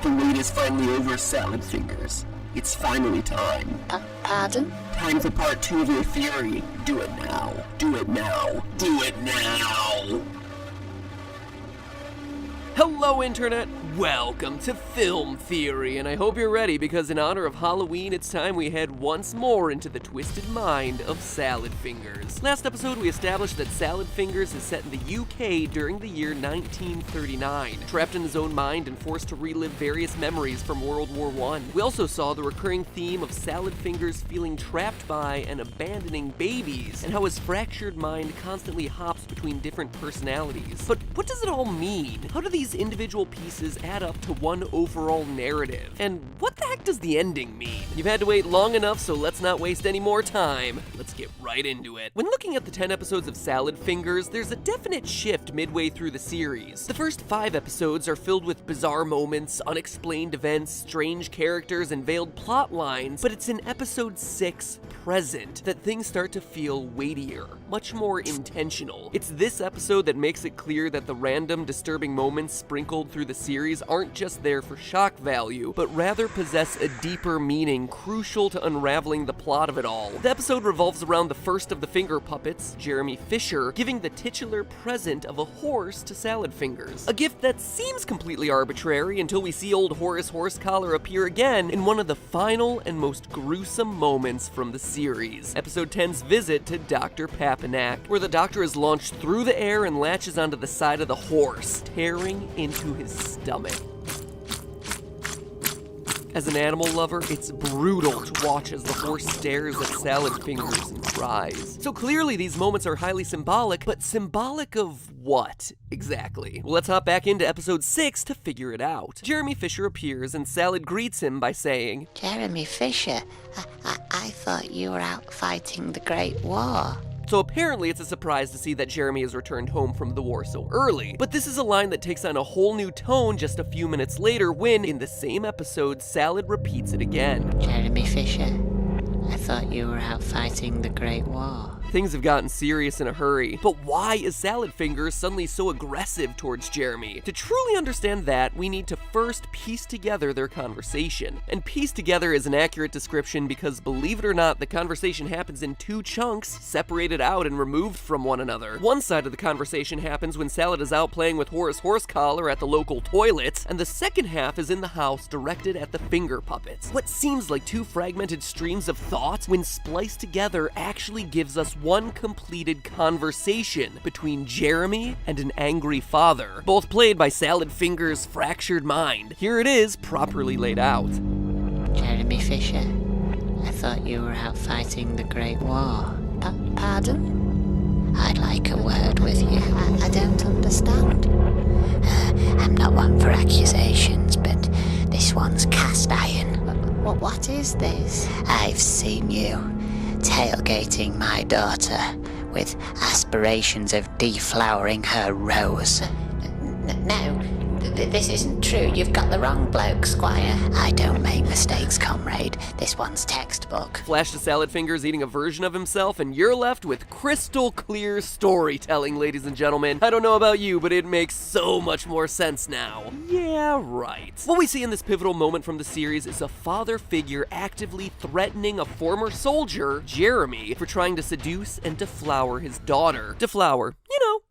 The wait is finally over, Salad Fingers. It's finally time. Pardon? Time for part 2 of your theory. Do it now. Do it now. Do it now! Hello, Internet! Welcome to Film Theory, and I hope you're ready because in honor of Halloween, it's time we head once more into the twisted mind of Salad Fingers. Last episode, we established that Salad Fingers is set in the UK during the year 1939, trapped in his own mind and forced to relive various memories from World War I. We also saw the recurring theme of Salad Fingers feeling trapped by and abandoning babies, and how his fractured mind constantly hops between different personalities. But what does it all mean? How do these individual pieces add up to one overall narrative? And what the heck does the ending mean? You've had to wait long enough, so let's not waste any more time. Let's get right into it. When looking at the 10 episodes of Salad Fingers, there's a definite shift midway through the series. The first 5 episodes are filled with bizarre moments, unexplained events, strange characters, and veiled plot lines, but it's in episode 6, Present, that things start to feel weightier, much more intentional. It's this episode that makes it clear that the random, disturbing moments sprinkled through the series aren't just there for shock value, but rather possess a deeper meaning crucial to unraveling the plot of it all. The episode revolves around the first of the finger puppets, Jeremy Fisher, giving the titular present of a horse to Salad Fingers. A gift that seems completely arbitrary until we see old Horace Horsecollar appear again in one of the final and most gruesome moments from the series. Episode 10's visit to Dr. Papinak, where the doctor is launched through the air and latches onto the side of the horse, tearing into his stomach. As an animal lover, it's brutal to watch as the horse stares at Salad Fingers and cries. So clearly these moments are highly symbolic, but symbolic of what exactly? Well, let's hop back into episode 6 to figure it out. Jeremy Fisher appears and Salad greets him by saying, Jeremy Fisher, I thought you were out fighting the Great War. So apparently it's a surprise to see that Jeremy has returned home from the war so early, but this is a line that takes on a whole new tone just a few minutes later when, in the same episode, Salad repeats it again. Jeremy Fisher, I thought you were out fighting the Great War. Things have gotten serious in a hurry, but why is Salad Fingers suddenly so aggressive towards Jeremy? To truly understand that, we need to first piece together their conversation. And piece together is an accurate description because, believe it or not, the conversation happens in 2 chunks, separated out and removed from one another. One side of the conversation happens when Salad is out playing with Horace Horsecollar at the local toilet, and the second half is in the house directed at the finger puppets. What seems like 2 fragmented streams of thought, when spliced together, actually gives us one completed conversation between Jeremy and an angry father, both played by Salad Fingers' fractured mind. Here it is, properly laid out. Jeremy Fisher, I thought you were out fighting the Great War. Pardon? I'd like a word with you. I don't understand. I'm not one for accusations, but this one's cast iron. What is this? I've seen you tailgating my daughter with aspirations of deflowering her rose. No, this isn't true. You've got the wrong bloke, Squire. I don't make mistakes, comrade. This one's textbook. Flash to Salad Fingers eating a version of himself, and you're left with crystal clear storytelling, ladies and gentlemen. I don't know about you, but it makes so much more sense now. Yeah, right. What we see in this pivotal moment from the series is a father figure actively threatening a former soldier, Jeremy, for trying to seduce and deflower his daughter. Deflower,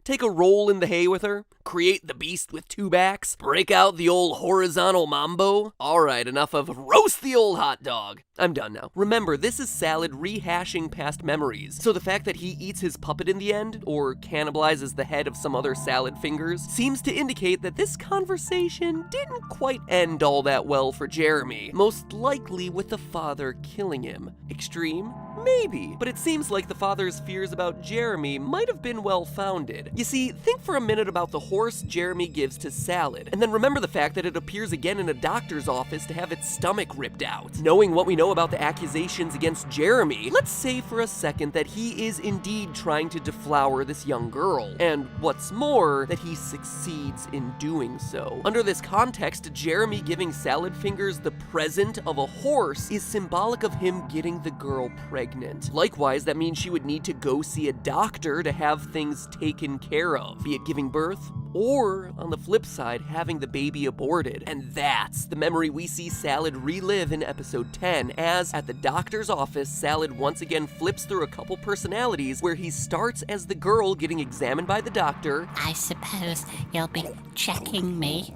take a roll in the hay with her, create the beast with 2 backs, break out the old horizontal mambo. Alright, enough of roast the old hot dog. I'm done now. Remember, this is Salad rehashing past memories, so the fact that he eats his puppet in the end, or cannibalizes the head of some other Salad Fingers, seems to indicate that this conversation didn't quite end all that well for Jeremy, most likely with the father killing him. Extreme? Maybe, but it seems like the father's fears about Jeremy might have been well-founded. You see, think for a minute about the horse Jeremy gives to Salad, and then remember the fact that it appears again in a doctor's office to have its stomach ripped out. Knowing what we know about the accusations against Jeremy, let's say for a second that he is indeed trying to deflower this young girl, and what's more, that he succeeds in doing so. Under this context, Jeremy giving Salad Fingers the present of a horse is symbolic of him getting the girl pregnant. pregnant. Likewise, that means she would need to go see a doctor to have things taken care of, be it giving birth or, on the flip side, having the baby aborted. And that's the memory we see Salad relive in episode 10, as at the doctor's office, Salad once again flips through a couple personalities where he starts as the girl getting examined by the doctor. I suppose you'll be checking me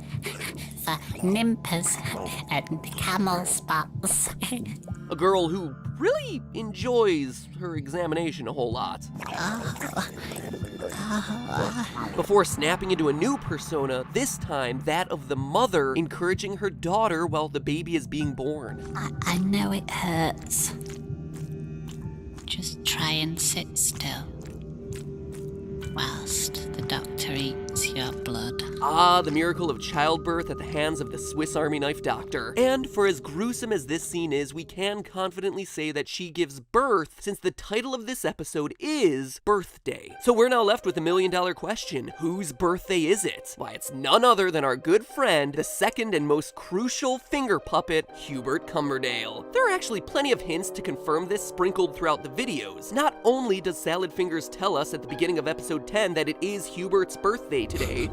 for nimpers and camel spots. A girl who really enjoys her examination a whole lot. Before snapping into a new persona, this time that of the mother encouraging her daughter while the baby is being born. I know it hurts. Just try and sit still whilst the doctor eats your blood. Ah, the miracle of childbirth at the hands of the Swiss Army knife doctor. And for as gruesome as this scene is, we can confidently say that she gives birth, since the title of this episode is Birthday. So we're now left with $1 million question. Whose birthday is it? Why, it's none other than our good friend, the second and most crucial finger puppet, Hubert Cumberdale. There are actually plenty of hints to confirm this sprinkled throughout the videos. Not only does Salad Fingers tell us at the beginning of episode 10 that it is Hubert's birthday today,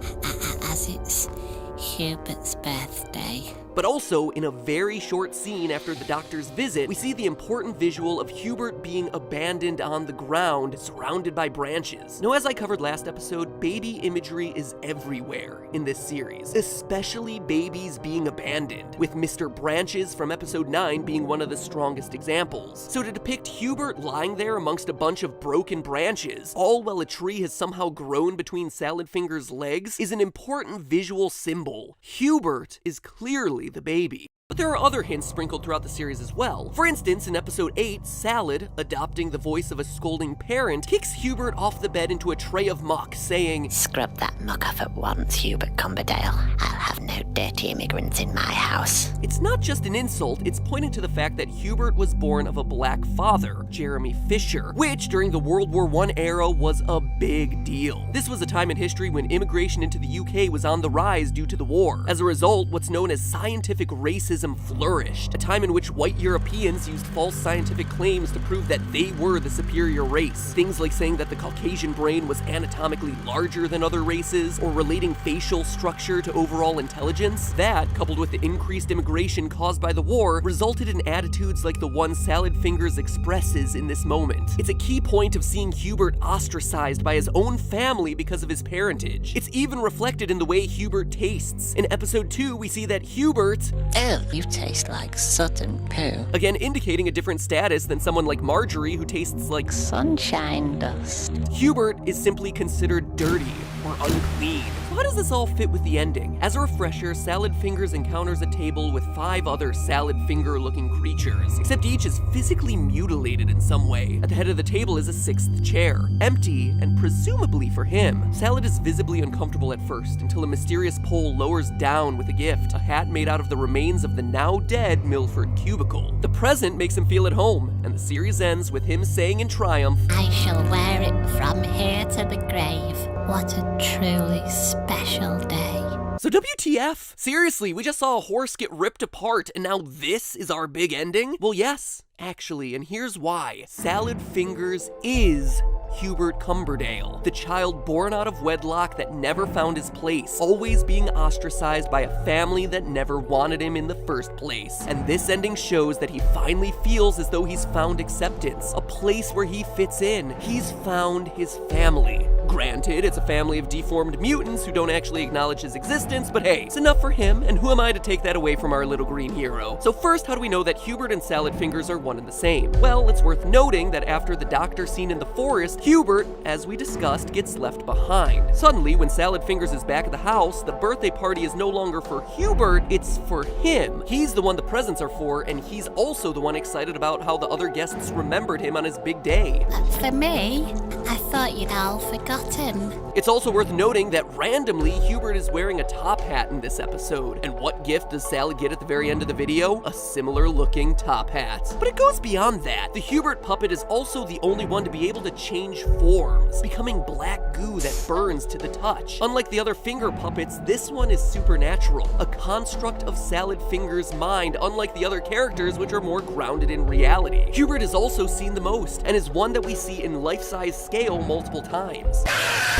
as it's Hubert's birthday. but also in a very short scene after the doctor's visit, we see the important visual of Hubert being abandoned on the ground, surrounded by branches. Now, as I covered last episode, baby imagery is everywhere in this series, especially babies being abandoned, with Mr. Branches from episode 9 being one of the strongest examples. So to depict Hubert lying there amongst a bunch of broken branches, all while a tree has somehow grown between Salad Fingers' legs, is an important visual symbol. Hubert is clearly the baby. But there are other hints sprinkled throughout the series as well. For instance, in episode 8, Salad, adopting the voice of a scolding parent, kicks Hubert off the bed into a tray of muck, saying, "Scrub that muck off at once, Hubert Cumberdale. I'll have no dirty immigrants in my house." It's not just an insult, it's pointing to the fact that Hubert was born of a black father, Jeremy Fisher, which during the World War I era was a big deal. This was a time in history when immigration into the UK was on the rise due to the war. As a result, what's known as scientific racism flourished, a time in which white Europeans used false scientific claims to prove that they were the superior race. Things like saying that the Caucasian brain was anatomically larger than other races, or relating facial structure to overall intelligence. That, coupled with the increased immigration caused by the war, resulted in attitudes like the one Salad Fingers expresses in this moment. It's a key point of seeing Hubert ostracized by his own family because of his parentage. It's even reflected in the way Hubert tastes. In episode 2, we see that Hubert, Ew, you taste like Sutton poo. again indicating a different status than someone like Marjorie who tastes like Sunshine dust. Hubert is simply considered dirty or unclean. So how does this all fit with the ending? As a refresher, Salad Fingers encounters a table with 5 other salad finger-looking creatures, except each is physically mutilated in some way. At the head of the table is a 6th chair, empty and presumably for him. Salad is visibly uncomfortable at first until a mysterious pole lowers down with a gift, a hat made out of the remains of the now dead Milford cubicle. The present makes him feel at home, and the series ends with him saying in triumph, I shall wear it from here to the grave. What a truly special day. So WTF? Seriously, we just saw a horse get ripped apart, and now this is our big ending? Well, yes, actually, and here's why. Salad Fingers is Hubert Cumberdale, the child born out of wedlock that never found his place, always being ostracized by a family that never wanted him in the first place. And this ending shows that he finally feels as though he's found acceptance, a place where he fits in. He's found his family. Granted, it's a family of deformed mutants who don't actually acknowledge his existence, but hey, it's enough for him, and who am I to take that away from our little green hero? So first, how do we know that Hubert and Salad Fingers are one and the same? Well, it's worth noting that after the doctor scene in the forest, Hubert, as we discussed, gets left behind. Suddenly, when Salad Fingers is back at the house, the birthday party is no longer for Hubert, it's for him. He's the one the presents are for, and he's also the one excited about how the other guests remembered him on his big day. For me, I thought you'd all forgotten. It's also worth noting that randomly, Hubert is wearing a top hat in this episode. And what gift does Salad get at the very end of the video? A similar looking top hat. But it goes beyond that. The Hubert puppet is also the only one to be able to change forms, becoming black goo that burns to the touch. Unlike the other finger puppets, this one is supernatural, a construct of Salad Finger's mind, unlike the other characters which are more grounded in reality. Hubert is also seen the most, and is one that we see in life-size scale multiple times,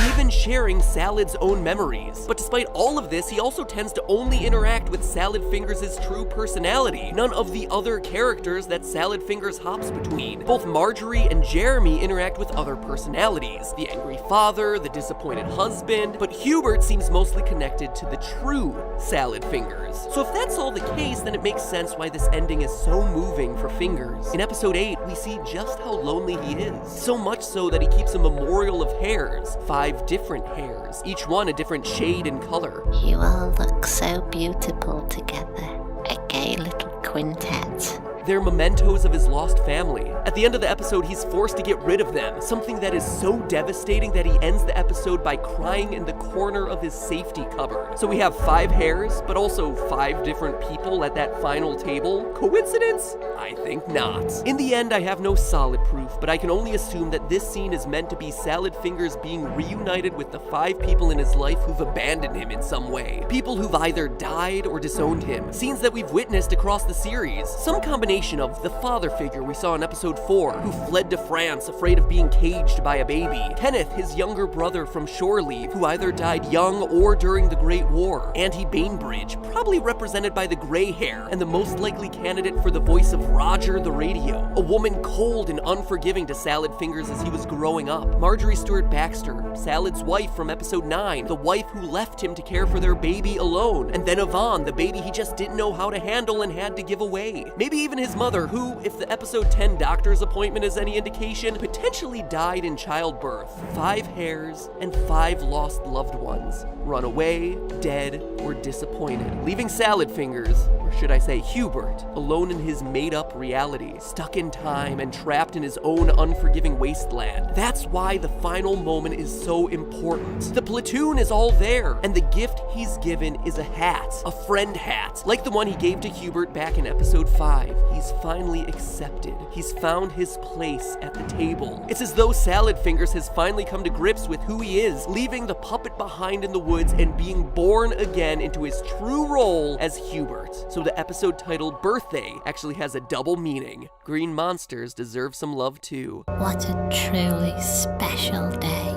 even sharing Salad's own memories. But despite all of this, he also tends to only interact with Salad Fingers' true personality, none of the other characters that Salad Fingers hops between. Both Marjorie and Jeremy interact with other personalities, the angry father, the disappointed husband, but Hubert seems mostly connected to the true Salad Fingers. So if that's all the case, then it makes sense why this ending is so moving for Fingers. In episode 8, we see just how lonely he is. So much so that he keeps a memorial of hairs, 5 different hairs, each one a different shade and color. You all look so beautiful together. A gay little quintet. They're mementos of his lost family. At the end of the episode, he's forced to get rid of them, something that is so devastating that he ends the episode by crying in the corner of his safety cupboard. So we have 5 hairs, but also 5 different people at that final table. Coincidence? I think not. In the end, I have no solid proof, but I can only assume that this scene is meant to be Salad Fingers being reunited with the 5 people in his life who've abandoned him in some way. People who've either died or disowned him. Scenes that we've witnessed across the series. Some combination of the father figure we saw in episode 4, who fled to France afraid of being caged by a baby. Kenneth, his younger brother from shore leave, who either died young or during the Great War. Auntie Bainbridge, probably represented by the gray hair, and the most likely candidate for the voice of Roger the Radio. A woman cold and unforgiving to Salad Fingers as he was growing up. Marjorie Stewart Baxter, Salad's wife from episode 9, the wife who left him to care for their baby alone. And then Yvonne, the baby he just didn't know how to handle and had to give away. Maybe even his mother, who, if the episode 10 doctor's appointment is any indication, potentially died in childbirth. 5 hairs and 5 lost loved ones. Run away, dead, or disappointed. Leaving Salad Fingers, or should I say Hubert, alone in his made-up reality, stuck in time and trapped in his own unforgiving wasteland. That's why the final moment is so important. The platoon is all there, and the gift he's given is a hat. A friend hat. Like the one he gave to Hubert back in episode 5. He's finally accepted. He's found his place at the table. It's as though Salad Fingers has finally come to grips with who he is, leaving the puppet behind in the woods and being born again into his true role as Hubert. So the episode titled Birthday actually has a double meaning. Green monsters deserve some love too. What a truly special day.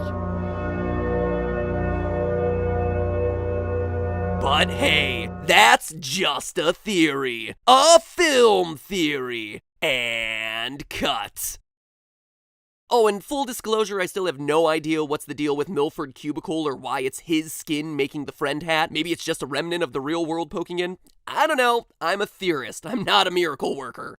But hey, that's just a theory. A film theory. And cut. Oh, and full disclosure, I still have no idea what's the deal with Milford Cubicle or why it's his skin making the friend hat. Maybe it's just a remnant of the real world poking in. I don't know. I'm a theorist. I'm not a miracle worker.